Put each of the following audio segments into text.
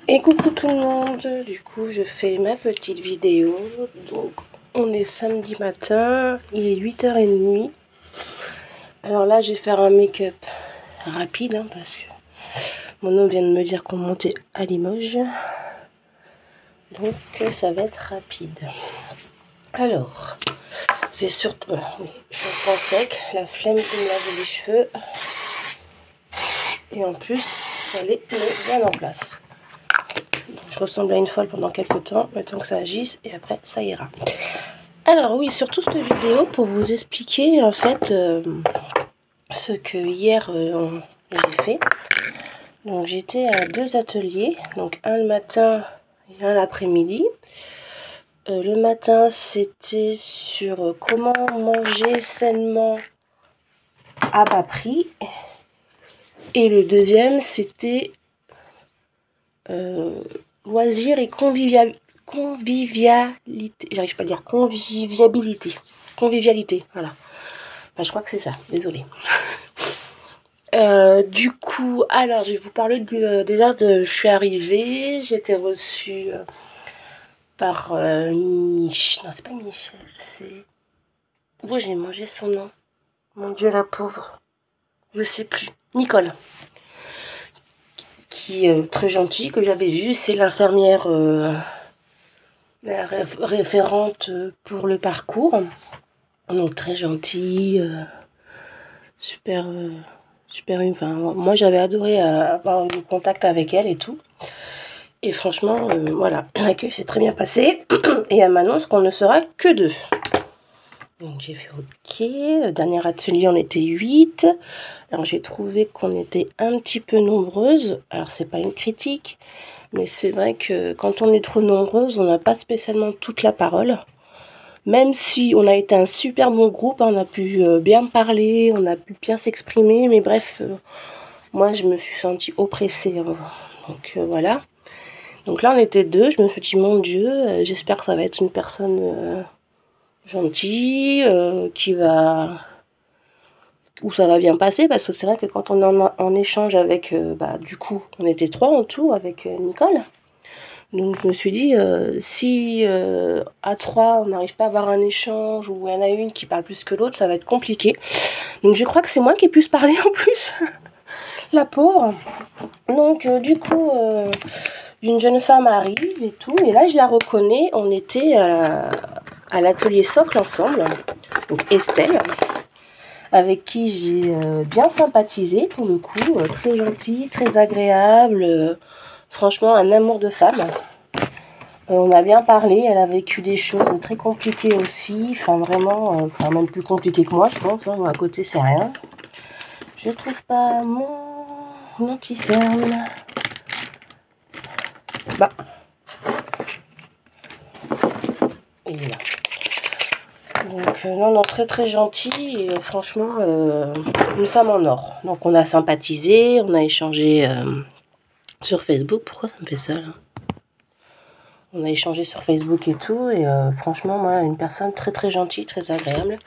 Et coucou tout le monde, du coup je fais ma petite vidéo. Donc on est samedi matin, il est 8h30. Alors là je vais faire un make-up rapide hein, parce que mon homme vient de me dire qu'on montait à Limoges. Donc ça va être rapide. Alors, c'est surtout... oui, shampoing sec, la flemme qui me lave les cheveux. Et en plus, elle est bien en place. Je ressemble à une folle pendant quelques temps, le temps que ça agisse, et après, ça ira. Alors oui, surtout cette vidéo pour vous expliquer en fait ce que hier j'ai fait. Donc j'étais à 2 ateliers, donc un le matin et un l'après-midi. Le matin, c'était sur comment manger sainement à bas prix. Et le deuxième, c'était loisirs et convivialité. J'arrive pas à dire convivialité, voilà. Enfin, je crois que c'est ça, désolée. Du coup, alors je vais vous parler déjà je suis arrivée, j'étais reçue par Michel. Non, c'est pas Michel, c'est... Oh, j'ai mangé son nom. Mon Dieu, la pauvre. Je sais plus. Nicole. Qui est très gentille, que j'avais vue. C'est l'infirmière la référente pour le parcours. Donc très gentille, super, super. Enfin, moi j'avais adoré avoir eu contact avec elle et tout. Et franchement, voilà, l'accueil s'est très bien passé. Et elle m'annonce qu'on ne sera que 2. Donc j'ai fait OK. Le dernier atelier, on était 8. Alors j'ai trouvé qu'on était un petit peu nombreuses. Alors c'est pas une critique, mais c'est vrai que quand on est trop nombreuses, on n'a pas spécialement toute la parole. Même si on a été un super bon groupe, on a pu bien parler, on a pu bien s'exprimer. Mais bref, moi je me suis sentie oppressée. Hein. Donc voilà. Donc là on était 2. Je me suis dit mon Dieu, j'espère que ça va être une personne... gentille, qui va... où ça va bien passer, parce que c'est vrai que quand on en échange avec... du coup, on était 3 en tout avec Nicole. Donc je me suis dit, si à 3, on n'arrive pas à avoir un échange, ou il y en a une qui parle plus que l'autre, ça va être compliqué. Donc je crois que c'est moi qui ai pu se parler en plus. La pauvre. Donc du coup... une jeune femme arrive et tout, et là je la reconnais, on était à l'atelier socle ensemble, donc Estelle, avec qui j'ai bien sympathisé pour le coup, très gentille, très agréable, franchement un amour de femme. On a bien parlé, elle a vécu des choses très compliquées aussi, enfin vraiment, enfin même plus compliquées que moi je pense, hein, à côté c'est rien. Je trouve pas mon anti-cerne. Bah. Il est là. Donc non, très très gentil et franchement une femme en or. Donc on a sympathisé, on a échangé sur Facebook. Pourquoi ça me fait ça là? On a échangé sur Facebook et tout et franchement moi une personne très très gentille, très agréable.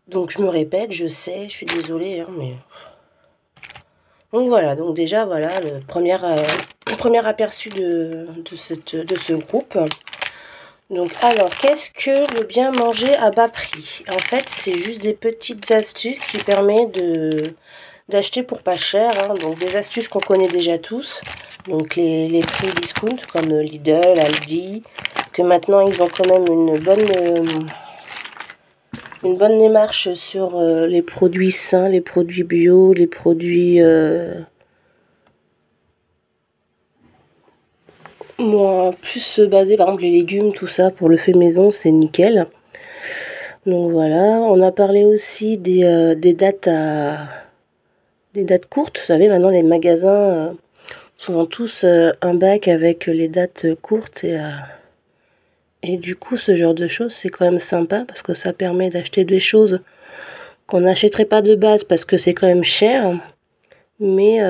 Donc je me répète, je sais, je suis désolée hein, mais... Donc voilà, donc déjà voilà le premier aperçu de ce groupe. Donc alors, qu'est-ce que le bien manger à bas prix? En fait, c'est juste des petites astuces qui permettent d'acheter pour pas cher. Hein. Donc des astuces qu'on connaît déjà tous. Donc les prix discount comme Lidl, Aldi. Parce que maintenant, ils ont quand même une bonne démarche sur les produits sains, les produits bio, les produits... moi, plus basé par exemple les légumes, tout ça pour le fait maison, c'est nickel. Donc voilà, on a parlé aussi des dates courtes. Vous savez, maintenant les magasins sont tous un bac avec les dates courtes et du coup ce genre de choses c'est quand même sympa parce que ça permet d'acheter des choses qu'on n'achèterait pas de base parce que c'est quand même cher. Mais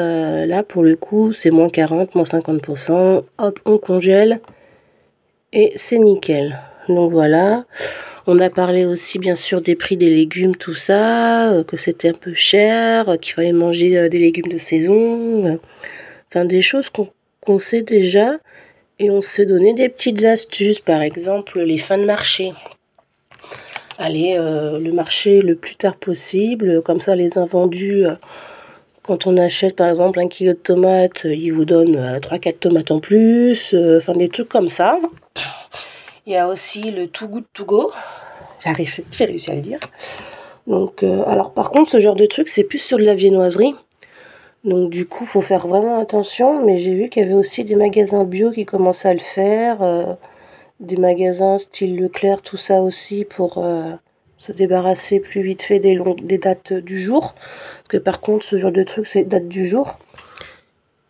là pour le coup c'est moins 40, moins 50%. Hop, on congèle et c'est nickel. Donc voilà. On a parlé aussi bien sûr des prix des légumes, tout ça, que c'était un peu cher, qu'il fallait manger des légumes de saison, enfin des choses qu'on sait déjà et on se donnait des petites astuces, par exemple les fins de marché. Allez, le marché le plus tard possible, comme ça les invendus, quand on achète par exemple 1 kilo de tomates, ils vous donnent 3-4 tomates en plus, enfin des trucs comme ça. Il y a aussi le Too Good To Go, j'ai réussi à le dire. Donc, alors par contre, ce genre de truc, c'est plus sur de la viennoiserie. Donc du coup, faut faire vraiment attention. Mais j'ai vu qu'il y avait aussi des magasins bio qui commençaient à le faire. Des magasins style Leclerc, tout ça aussi, pour se débarrasser plus vite fait des dates du jour. Parce que par contre, ce genre de truc, c'est date du jour.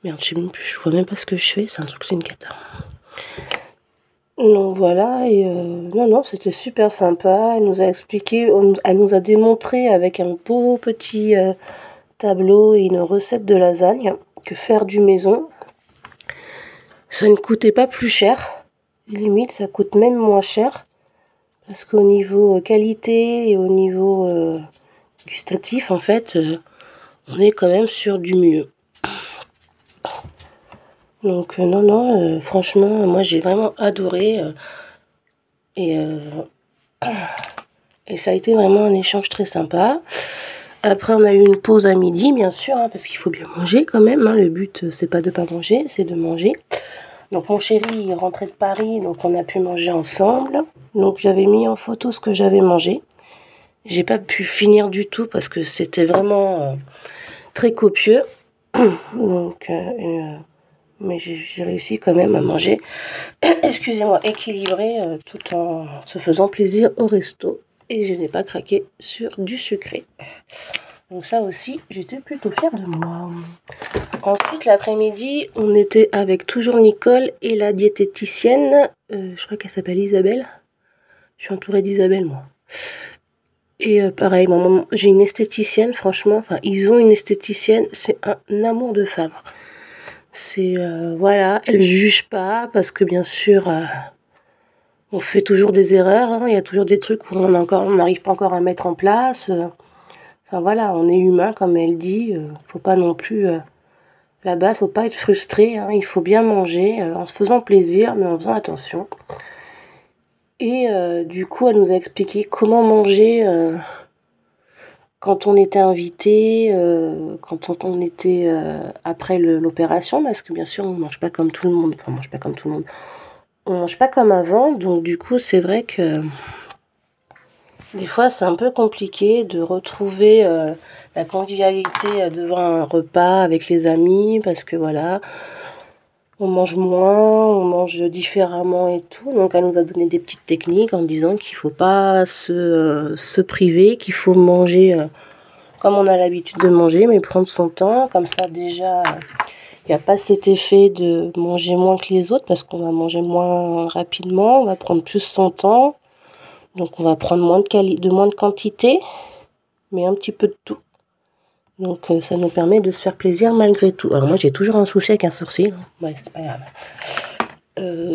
Merde, je vois même pas ce que je fais. C'est un truc, c'est une cata. Donc voilà, et non, c'était super sympa. Elle nous a expliqué, elle nous a démontré avec un beau petit tableau et une recette de lasagne que faire du maison, ça ne coûtait pas plus cher. Limite, ça coûte même moins cher. Parce qu'au niveau qualité et au niveau gustatif, en fait, on est quand même sur du mieux. Donc non, franchement, moi j'ai vraiment adoré. Et ça a été vraiment un échange très sympa. Après, on a eu une pause à midi, bien sûr, parce qu'il faut bien manger quand même. Le but, c'est pas de pas manger, c'est de manger. Donc mon chéri, il rentrait de Paris, donc on a pu manger ensemble. Donc j'avais mis en photo ce que j'avais mangé. J'ai pas pu finir du tout parce que c'était vraiment très copieux. Donc, mais j'ai réussi quand même à manger, excusez-moi, équilibré, tout en se faisant plaisir au resto. Et je n'ai pas craqué sur du sucré. Donc ça aussi, j'étais plutôt fière de moi. Ensuite, l'après-midi, on était avec toujours Nicole et la diététicienne. Je crois qu'elle s'appelle Isabelle. Je suis entourée d'Isabelle, moi. Et pareil, j'ai une esthéticienne, franchement. Enfin, ils ont une esthéticienne. C'est un amour de femme. C'est, voilà, elle juge pas parce que bien sûr, on fait toujours des erreurs. Il y a toujours des trucs où on n'arrive pas encore à mettre en place. Enfin voilà, on est humain, comme elle dit. Faut pas non plus... là-bas, faut pas être frustré. Il faut bien manger en se faisant plaisir, mais en faisant attention. Et du coup, elle nous a expliqué comment manger quand on était invité, quand on était après l'opération, parce que bien sûr, on mange pas comme tout le monde. Enfin, on mange pas comme tout le monde. On mange pas comme avant, donc du coup, c'est vrai que des fois, c'est un peu compliqué de retrouver la convivialité devant un repas avec les amis, parce que voilà, on mange moins, on mange différemment et tout. Donc, elle nous a donné des petites techniques en disant qu'il faut pas se priver, qu'il faut manger comme on a l'habitude de manger, mais prendre son temps. Comme ça, déjà, il n'y a pas cet effet de manger moins que les autres, parce qu'on va manger moins rapidement, on va prendre plus son temps. Donc on va prendre moins de quantité, mais un petit peu de tout. Donc ça nous permet de se faire plaisir malgré tout. Alors moi j'ai toujours un souci avec un sourcil. Ouais, c'est pas grave.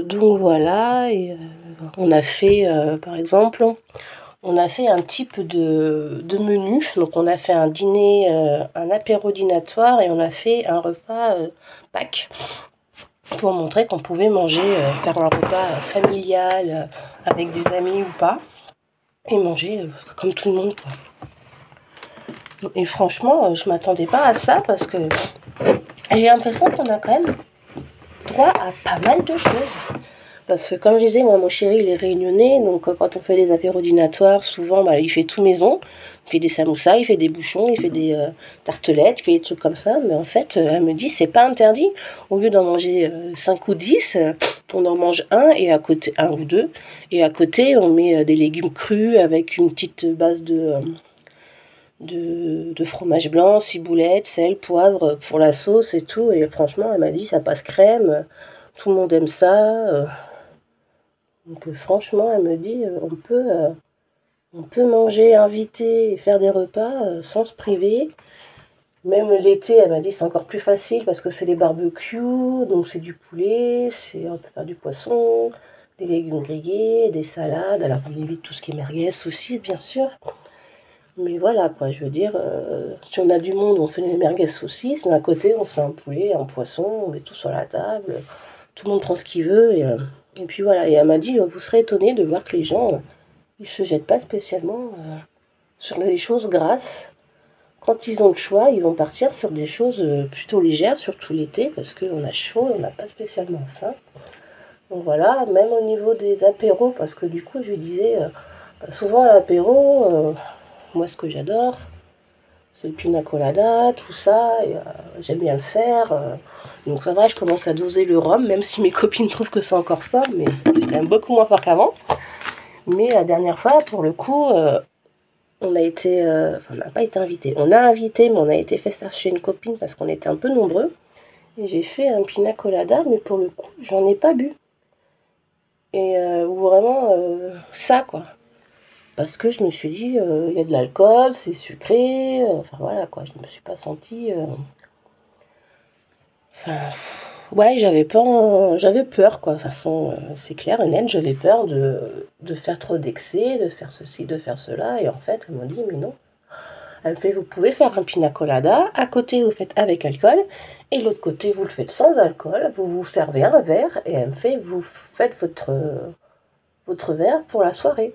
Donc voilà, et on a fait, par exemple, on a fait un type de menu. Donc on a fait un dîner, un apéro dînatoire, et on a fait un repas Pâques, pour montrer qu'on pouvait manger, faire un repas familial avec des amis ou pas. Et manger comme tout le monde, quoi. Et franchement, je m'attendais pas à ça parce que j'ai l'impression qu'on a quand même droit à pas mal de choses. Parce que comme je disais, moi, mon chéri, il est réunionnais, donc quand on fait des apéros dînatoires, souvent, il fait tout maison. Il fait des samoussas, il fait des bouchons, il fait des tartelettes, il fait des trucs comme ça. Mais en fait, elle me dit, c'est pas interdit. Au lieu d'en manger 5 ou 10, on en mange un ou deux. Et à côté, on met des légumes crus avec une petite base de fromage blanc, ciboulette, sel, poivre pour la sauce et tout. Et franchement, elle m'a dit, ça passe crème. Tout le monde aime ça. Donc franchement, elle me dit, on peut manger, inviter et faire des repas sans se priver. Même l'été, elle m'a dit, c'est encore plus facile parce que c'est les barbecues, donc c'est du poulet, on peut faire du poisson, des légumes grillés, des salades. Alors on évite tout ce qui est merguez aussi, bien sûr. Mais voilà, quoi, je veux dire, si on a du monde, on fait des merguez saucisses, mais à côté, on se fait un poulet, un poisson, on met tout sur la table, tout le monde prend ce qu'il veut, et puis voilà. Et elle m'a dit, vous serez étonné de voir que les gens, ils se jettent pas spécialement sur les choses grasses. Quand ils ont le choix, ils vont partir sur des choses plutôt légères, surtout l'été, parce qu'on a chaud et on n'a pas spécialement faim. Donc voilà, même au niveau des apéros, parce que du coup, je disais, souvent à l'apéro, moi ce que j'adore, c'est le pina colada, tout ça, et j'aime bien le faire. Donc ça va, je commence à doser le rhum, même si mes copines trouvent que c'est encore fort, mais c'est quand même beaucoup moins fort qu'avant. Mais la dernière fois, pour le coup, on a été, enfin on n'a pas été invité. On a invité, mais on a été fait ça chez une copine parce qu'on était un peu nombreux. Et j'ai fait un pina colada, mais pour le coup, j'en ai pas bu. Et vraiment, ça quoi. Parce que je me suis dit, il y a de l'alcool, c'est sucré, enfin voilà quoi, je ne me suis pas sentie. Enfin, ouais, j'avais peur quoi, de toute façon, c'est clair et net, j'avais peur de faire trop d'excès, de faire ceci, de faire cela, et en fait, elle m'a dit, mais non. Elle me fait, vous pouvez faire un pina colada, à côté vous faites avec alcool, et l'autre côté vous le faites sans alcool, vous vous servez un verre, et elle me fait, vous faites votre verre pour la soirée.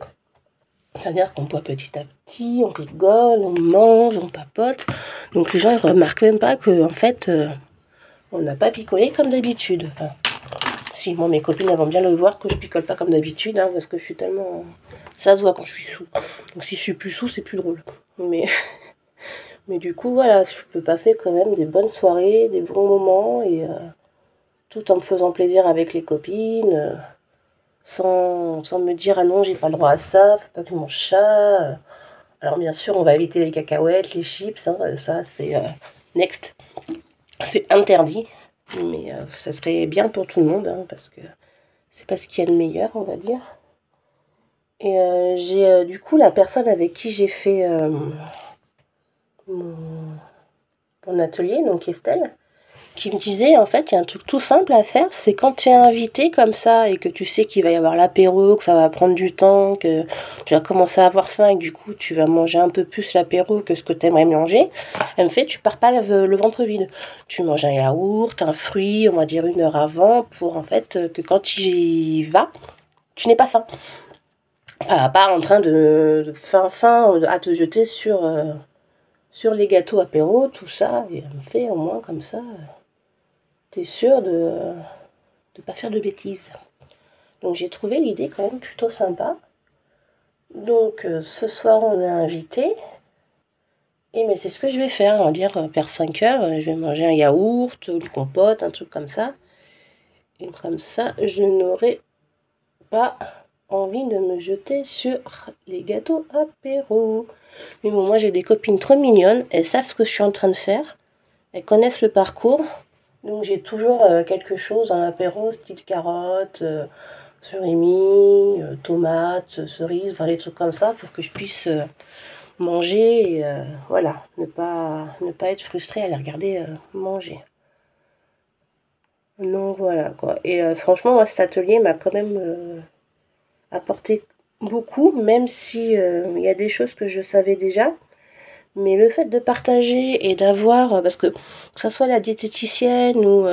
C'est-à-dire qu'on boit petit à petit, on rigole, on mange, on papote. Donc les gens ils remarquent même pas que en fait on n'a pas picolé comme d'habitude. Enfin, si moi mes copines elles vont bien le voir que je picole pas comme d'habitude, hein, parce que je suis tellement. Ça se voit quand je suis sous. Donc si je suis plus sous, c'est plus drôle. Mais mais du coup voilà, je peux passer quand même des bonnes soirées, des bons moments et tout en me faisant plaisir avec les copines. Sans me dire ah non j'ai pas le droit à ça, faut pas que je mange ça. Alors bien sûr on va éviter les cacahuètes, les chips, hein, ça c'est next, c'est interdit, mais ça serait bien pour tout le monde hein, parce que c'est pas ce qu'il y a de meilleur on va dire. Et j'ai du coup la personne avec qui j'ai fait mon, mon atelier, donc Estelle, qui me disait en fait il y a un truc tout simple à faire, c'est quand tu es invité comme ça et que tu sais qu'il va y avoir l'apéro, que ça va prendre du temps, que tu vas commencer à avoir faim et que du coup tu vas manger un peu plus l'apéro que ce que tu aimerais manger, elle me fait tu pars pas le ventre vide, tu manges un yaourt, un fruit, on va dire 1 heure avant pour en fait que quand tu y vas, tu n'aies pas faim. Pas en train de faim à te jeter sur les gâteaux apéro, tout ça, et elle me fait au moins comme ça t'es sûr de ne pas faire de bêtises. Donc j'ai trouvé l'idée quand même plutôt sympa. Donc ce soir on est invité. Et mais c'est ce que je vais faire, on va dire vers 5 heures, je vais manger un yaourt, une compote, un truc comme ça. Et comme ça, je n'aurai pas envie de me jeter sur les gâteaux apéro. Mais bon, moi j'ai des copines trop mignonnes, elles savent ce que je suis en train de faire. Elles connaissent le parcours. Donc j'ai toujours quelque chose en apéro, style carottes, surimi, tomates, cerises, enfin des trucs comme ça pour que je puisse manger et voilà, ne pas être frustrée à les regarder manger. Donc voilà quoi. Et franchement, moi cet atelier m'a quand même apporté beaucoup, même si il y a des choses que je savais déjà. Mais le fait de partager et d'avoir, parce que ce soit la diététicienne ou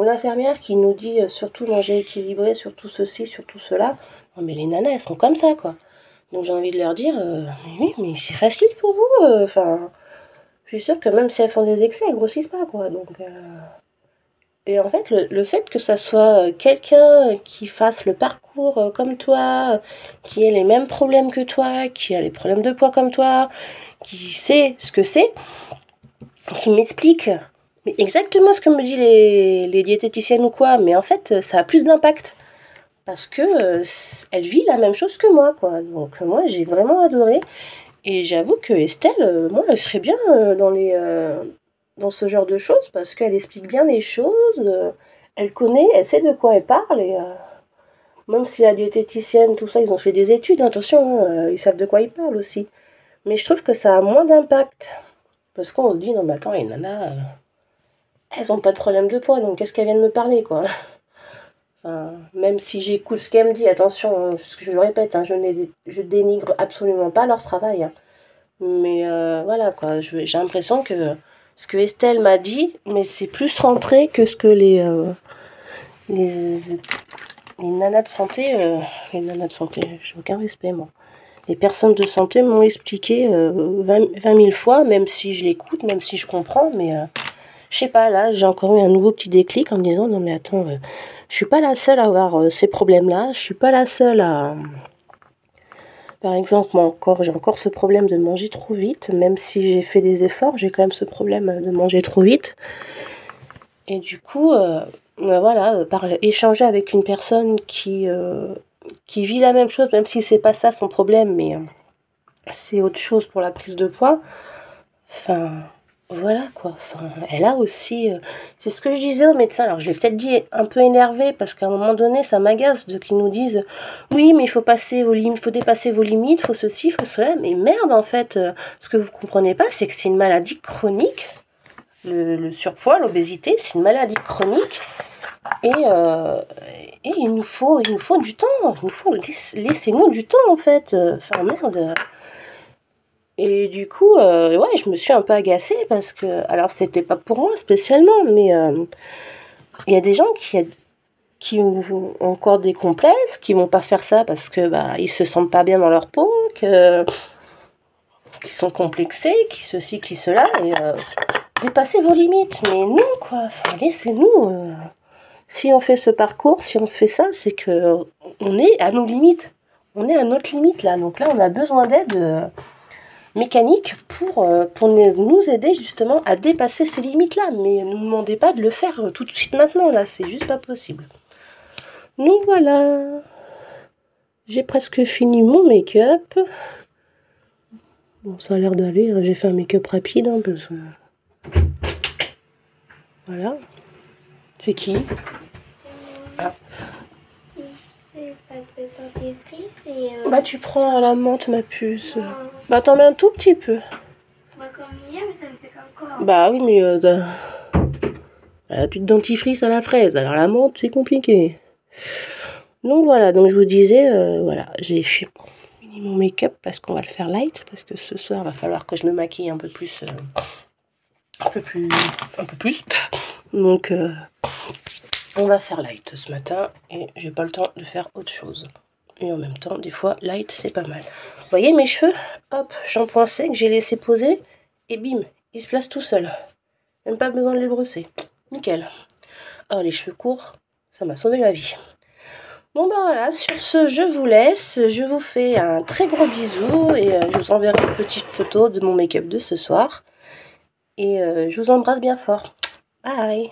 l'infirmière qui nous dit surtout manger équilibré, surtout ceci, surtout cela, non mais les nanas elles sont comme ça quoi. Donc j'ai envie de leur dire, mais oui mais c'est facile pour vous, enfin, je suis sûre que même si elles font des excès, elles grossissent pas quoi. Donc, et en fait le fait que ça soit quelqu'un qui fasse le parcours comme toi, qui ait les mêmes problèmes que toi, qui a les problèmes de poids comme toi, qui sait ce que c'est, qui m'explique mais exactement ce que me disent les diététiciennes ou quoi, mais en fait ça a plus d'impact parce que elle vit la même chose que moi quoi. Donc moi j'ai vraiment adoré et j'avoue que Estelle, moi elle serait bien dans ce genre de choses parce qu'elle explique bien les choses, elle connaît, elle sait de quoi elle parle et même si la diététicienne tout ça ils ont fait des études, attention, ils savent de quoi ils parlent aussi. Mais je trouve que ça a moins d'impact. Parce qu'on se dit, non mais attends, les nanas, elles ont pas de problème de poids, donc qu'est-ce qu'elles viennent me parler, quoi. Enfin, même si j'écoute ce qu'elle me dit, attention, ce que je le répète, hein, je dénigre absolument pas leur travail. Hein. Mais voilà quoi, j'ai l'impression que ce que Estelle m'a dit, mais c'est plus rentré que ce que les nanas de santé, les nanas de santé, j'ai aucun respect moi. Les personnes de santé m'ont expliqué 20 000 fois, même si je l'écoute, même si je comprends, mais je sais pas, là j'ai encore eu un nouveau petit déclic en me disant non mais attends, je suis pas la seule à avoir ces problèmes-là, je suis pas la seule à... Par exemple, moi j'ai encore ce problème de manger trop vite, même si j'ai fait des efforts, j'ai quand même ce problème de manger trop vite. Et du coup, voilà, échanger avec une personne qui vit la même chose, même si c'est pas ça son problème, mais c'est autre chose pour la prise de poids. Enfin, voilà quoi. Enfin, elle a aussi... c'est ce que je disais au médecin. Alors, je l'ai peut-être dit un peu énervé parce qu'à un moment donné, ça m'agace de qu'ils nous disent oui, mais il faut passer vos limites, faut dépasser vos limites, faut ceci, faut cela. Mais merde, en fait, ce que vous comprenez pas, c'est que c'est une maladie chronique. Le surpoids, l'obésité, c'est une maladie chronique. Et il nous faut du temps. Il nous faut laissez-nous du temps en fait. Enfin merde. Et du coup, ouais, je me suis un peu agacée parce que, alors c'était pas pour moi spécialement, mais il y a des gens qui ont encore des complexes, qui vont pas faire ça parce que bah ils se sentent pas bien dans leur peau, qui sont complexés, qui ceci, qui cela, et dépassez vos limites. Mais non quoi, enfin laissez-nous. Si on fait ce parcours, si on fait ça, c'est que on est à nos limites. On est à notre limite là. Donc là, on a besoin d'aide mécanique pour nous aider justement à dépasser ces limites-là. Mais ne nous demandez pas de le faire tout de suite maintenant, là. C'est juste pas possible. Donc voilà. J'ai presque fini mon make-up. Bon, ça a l'air d'aller. Hein. J'ai fait un make-up rapide. Hein, parce que... Voilà. C'est qui? Ah. Bah tu prends la menthe ma puce. Non. Bah t'en mets un tout petit peu. Bah comme hier mais ça me fait qu'encore. Bah oui mais elle a plus de dentifrice à la fraise, alors la menthe c'est compliqué. Donc voilà, donc je vous disais, voilà, j'ai fini mon make-up parce qu'on va le faire light, parce que ce soir va falloir que je me maquille un peu plus. Donc on va faire light ce matin et j'ai pas le temps de faire autre chose. Et en même temps, des fois, light, c'est pas mal. Vous voyez mes cheveux? Hop, shampoing sec, j'ai laissé poser. Et bim, ils se placent tout seuls. Même pas besoin de les brosser. Nickel. Oh, les cheveux courts, ça m'a sauvé la vie. Bon, bah voilà, sur ce, je vous laisse. Je vous fais un très gros bisou. Et je vous enverrai une petite photo de mon make-up de ce soir. Et je vous embrasse bien fort. Bye!